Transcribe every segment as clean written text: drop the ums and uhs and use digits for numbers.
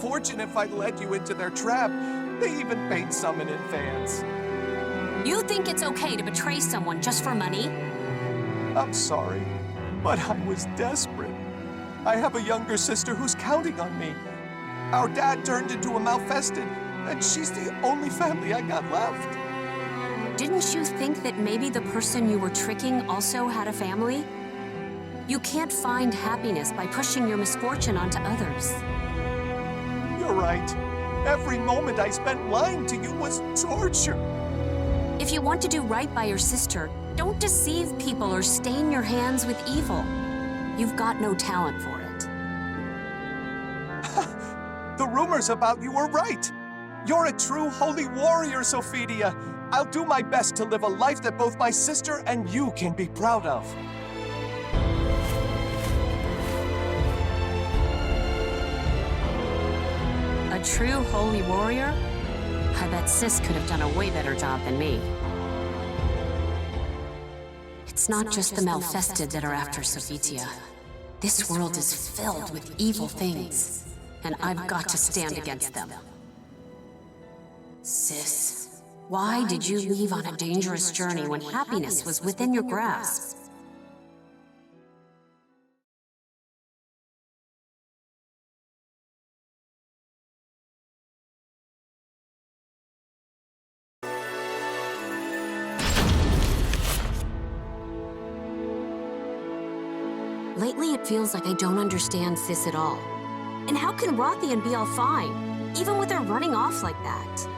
fortune if I led you into their trap. They even paid some in advance. You think it's okay to betray someone just for money? I'm sorry, but I was desperate. I have a younger sister who's counting on me. Our dad turned into a malfested, and she's the only family I got left. Didn't you think that maybe the person you were tricking also had a family? You can't find happiness by pushing your misfortune onto others. You're right. Every moment I spent lying to you was torture. If you want to do right by your sister, don't deceive people or stain your hands with evil. You've got no talent for it. The rumors about you were right. You're a true holy warrior, Sophidia. I'll do my best to live a life that both my sister and you can be proud of. A true holy warrior? I bet Sis could have done a way better job than me. It's not just the malfested that are after Sophitia. This world is filled with evil things, and I've got to stand against them. Sis, why did you leave on a dangerous journey when happiness was within your grasp? Lately, it feels like I don't understand Sis at all. And how can Rothian be all fine, even with her running off like that?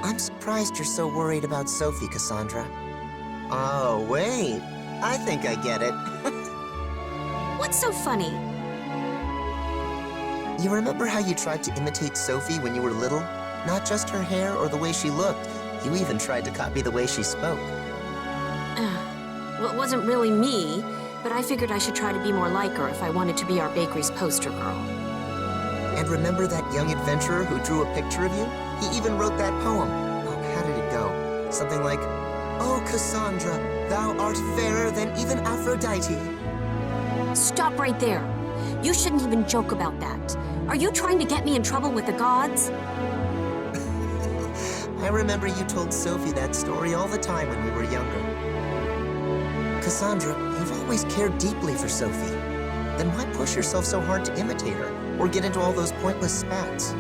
I'm surprised you're so worried about Sophie, Cassandra. Oh, wait. I think I get it. What's so funny? You remember how you tried to imitate Sophie when you were little? Not just her hair or the way she looked. You even tried to copy the way she spoke. Well, it wasn't really me, but I figured I should try to be more like her if I wanted to be our bakery's poster girl. And remember that young adventurer who drew a picture of you? He even wrote that poem. Oh, how did it go? Something like, "Oh, Cassandra, thou art fairer than even Aphrodite." Stop right there. You shouldn't even joke about that. Are you trying to get me in trouble with the gods? I remember you told Sophie that story all the time when we were younger. Cassandra, you've always cared deeply for Sophie. Then why push yourself so hard to imitate her, or get into all those pointless spats?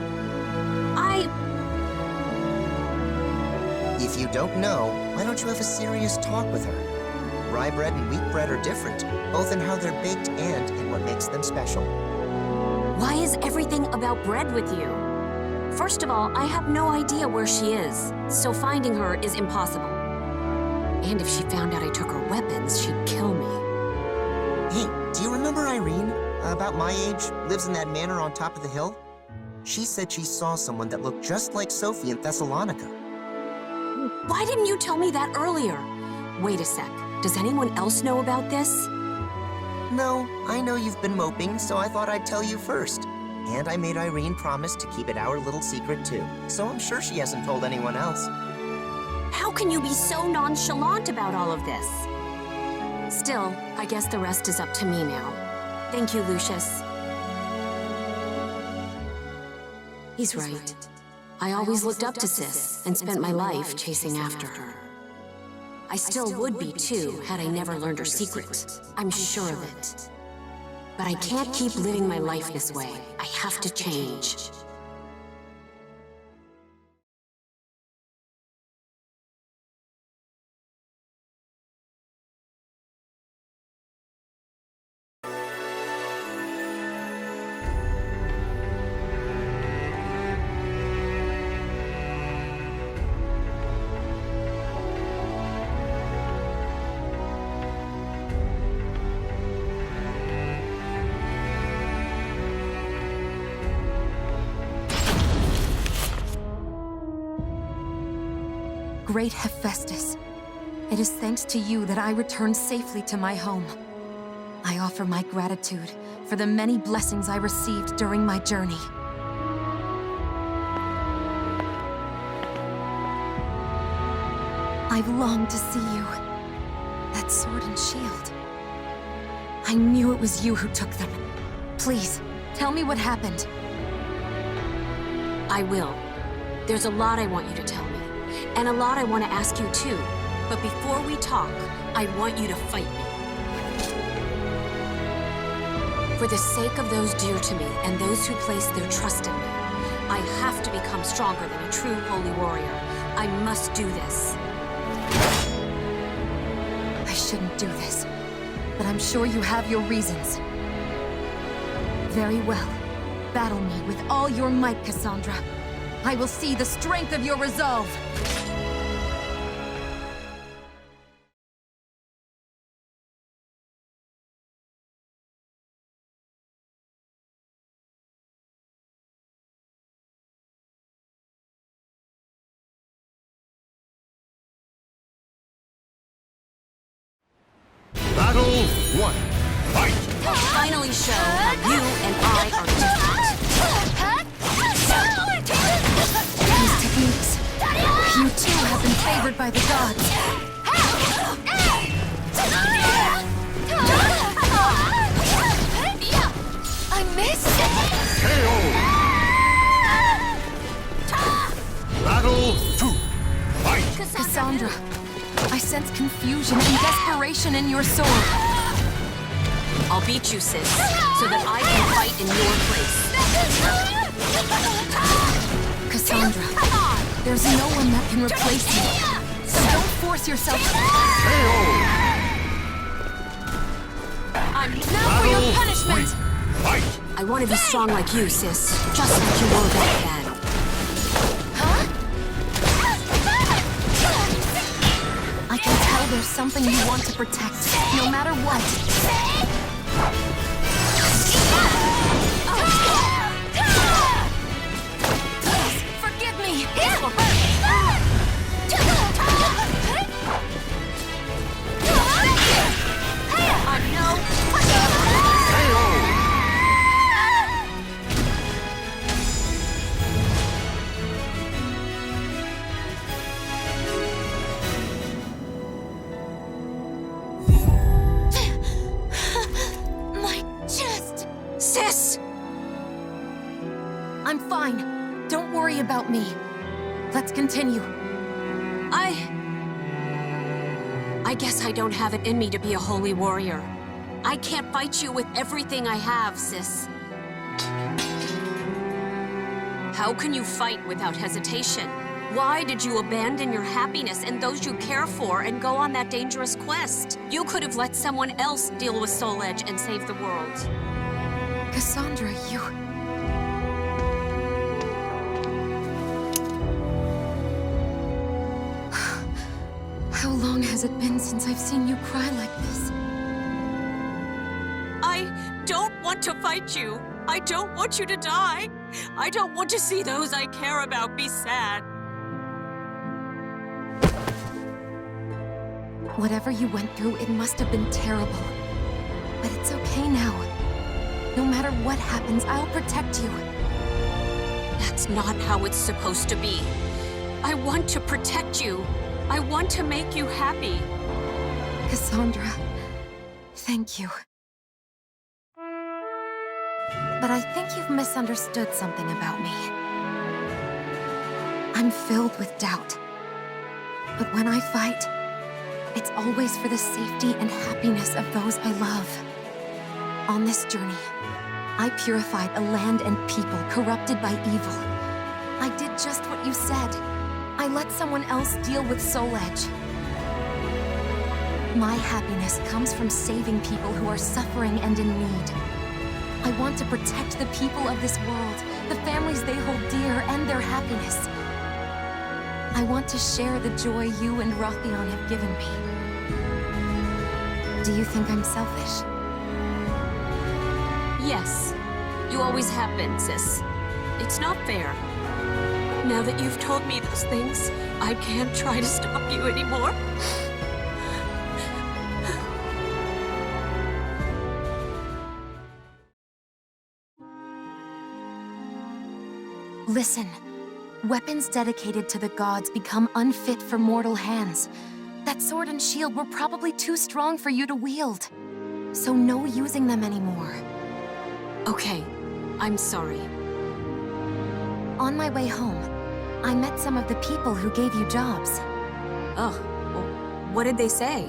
If you don't know, why don't you have a serious talk with her? Rye bread and wheat bread are different, both in how they're baked and in what makes them special. Why is everything about bread with you? First of all, I have no idea where she is, so finding her is impossible. And if she found out I took her weapons, she'd kill me. Hey, do you remember Irene? About my age, lives in that manor on top of the hill? She said she saw someone that looked just like Sophie in Thessalonica. Why didn't you tell me that earlier? Wait a sec. Does anyone else know about this? No, I know you've been moping, so I thought I'd tell you first. And I made Irene promise to keep it our little secret too, so I'm sure she hasn't told anyone else. How can you be so nonchalant about all of this? Still, I guess the rest is up to me now. Thank you, Lucius. He's right. I always looked up to Sis and spent my life chasing after her. I still would be too, had I never learned her secret. I'm sure of it. But I can't keep living my life this way. I have to change. Great Hephaestus, it is thanks to you that I return safely to my home. I offer my gratitude for the many blessings I received during my journey. I've longed to see you. That sword and shield. I knew it was you who took them. Please, Tell me what happened. I will. There's a lot I want you to tell me, and a lot I want to ask you too. But before we talk, I want you to fight me. For the sake of those dear to me and those who place their trust in me, I have to become stronger than a true holy warrior. I must do this. I shouldn't do this, but I'm sure you have your reasons. Very well. Battle me with all your might, Cassandra. I will see the strength of your resolve. Battle 1. Fight! I'll finally show how you and I are different. These techniques. You too have been favored by the gods. I missed! KO! Battle 2. Fight! Cassandra, I sense confusion and desperation in your sword. I'll beat you, sis, so that I can fight in your place. Cassandra, there's no one that can replace you. So don't force yourself. KO! I'm Now for your Battle punishment! 3. Fight! I want to be strong like you, sis. Just like you were back then. I can tell there's something you want to protect, no matter what. Please, forgive me! This will hurt! I know. KO! My chest! Sis! I'm fine. Don't worry about me. Let's continue. I guess I don't have it in me to be a holy warrior. I can't fight you with everything I have, sis. How can you fight without hesitation? Why did you abandon your happiness and those you care for and go on that dangerous quest? You could have let someone else deal with Soul Edge and save the world. Cassandra, you... How long has it been since I've seen you cry like this? I don't want to fight you. I don't want you to die. I don't want to see those I care about be sad. Whatever you went through, it must have been terrible. But it's okay now. No matter what happens, I'll protect you. That's not how it's supposed to be. I want to protect you. I want to make you happy. Cassandra, thank you. But I think you've misunderstood something about me. I'm filled with doubt. But when I fight, it's always for the safety and happiness of those I love. On this journey, I purified a land and people corrupted by evil. I did just what you said. I let someone else deal with Soul Edge. My happiness comes from saving people who are suffering and in need. I want to protect the people of this world, the families they hold dear, and their happiness. I want to share the joy you and Rothion have given me. Do you think I'm selfish? Yes, you always have been, sis. It's not fair. Now that you've told me those things, I can't try to stop you anymore. Listen, weapons dedicated to the gods become unfit for mortal hands. That sword and shield were probably too strong for you to wield. So no using them anymore. Okay, I'm sorry. On my way home, I met some of the people who gave you jobs. Oh, well, what did they say?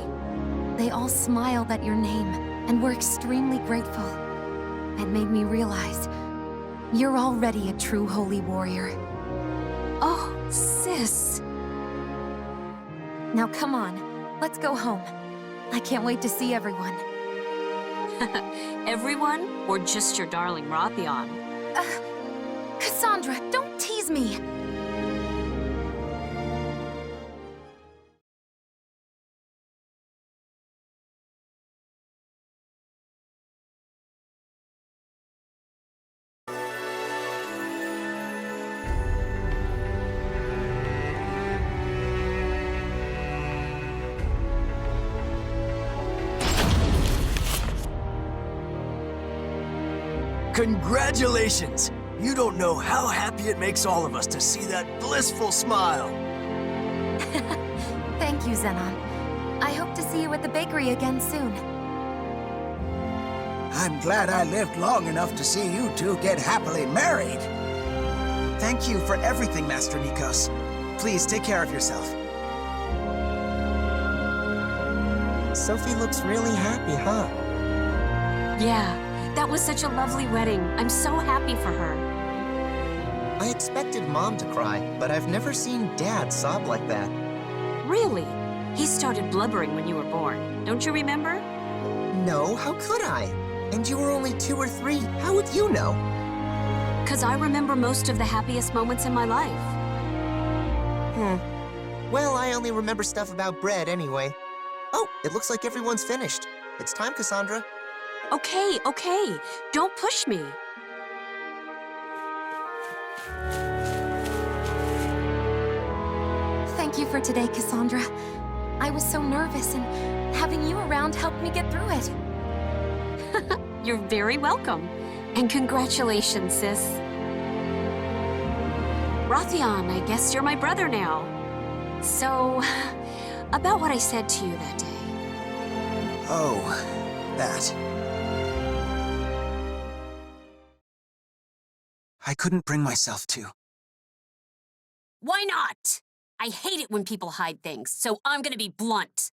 They all smiled at your name and were extremely grateful. It made me realize you're already a true holy warrior. Oh, sis. Now come on, let's go home. I can't wait to see everyone. Everyone, or just your darling Rothion? Cassandra, don't tease me! Congratulations! You don't know how happy it makes all of us to see that blissful smile. Thank you, Zenon. I hope to see you at the bakery again soon. I'm glad I lived long enough to see you two get happily married. Thank you for everything, Master Nikos. Please take care of yourself. Sophie looks really happy, huh? Yeah, that was such a lovely wedding. I'm so happy for her. I expected Mom to cry, but I've never seen Dad sob like that. Really? He started blubbering when you were born. Don't you remember? No, how could I? And you were only 2 or 3. How would you know? 'Cause I remember most of the happiest moments in my life. Well, I only remember stuff about bread anyway. Oh, it looks like everyone's finished. It's time, Cassandra. Okay, okay. Don't push me. Thank you for today, Cassandra. I was so nervous, and having you around helped me get through it. You're very welcome. And congratulations, sis. Rothion, I guess you're my brother now. So, about what I said to you that day. Oh, that. I couldn't bring myself to. Why not? I hate it when people hide things, so I'm gonna be blunt.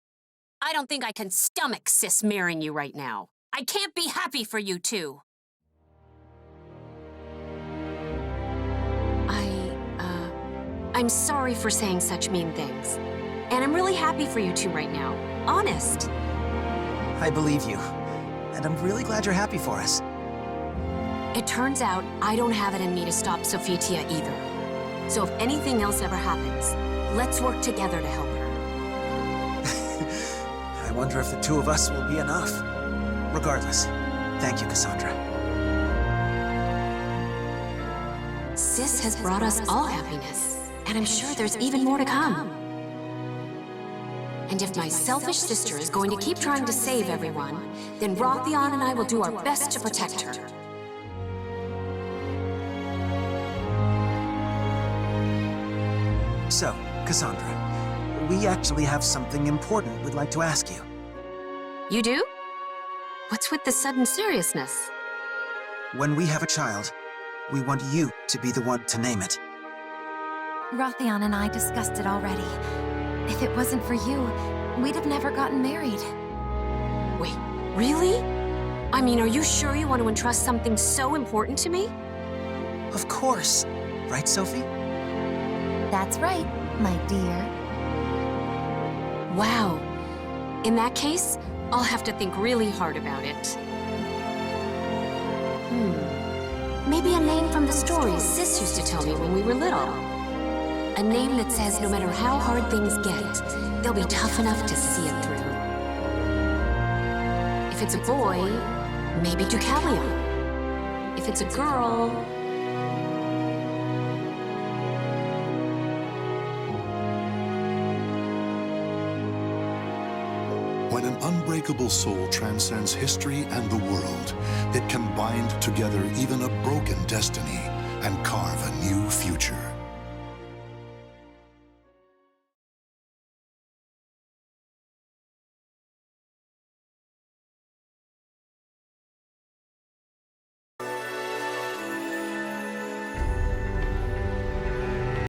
I don't think I can stomach sis marrying you right now. I can't be happy for you two. I'm sorry for saying such mean things. And I'm really happy for you two right now. Honest. I believe you. And I'm really glad you're happy for us. It turns out I don't have it in me to stop Sophitia either. So if anything else ever happens, let's work together to help her. I wonder if the two of us will be enough. Regardless, thank you, Cassandra. Sis has brought us all happiness, and I'm sure there's even more to come. And if my selfish sister is going to keep trying to save everyone, then Rothion and I will do our best to protect her. So, Cassandra, we actually have something important we'd like to ask you. You do? What's with the sudden seriousness? When we have a child, we want you to be the one to name it. Rothion and I discussed it already. If it wasn't for you, we'd have never gotten married. Wait, really? I mean, are you sure you want to entrust something so important to me? Of course. Right, Sophie? That's right, my dear. Wow. In that case, I'll have to think really hard about it. Maybe a name from the stories Sis used to tell me when we were little. A name that says no matter how hard things get, they'll be tough enough to see it through. If it's a boy, maybe Deucalion. If it's a girl... When an unbreakable soul transcends history and the world, it can bind together even a broken destiny and carve a new future.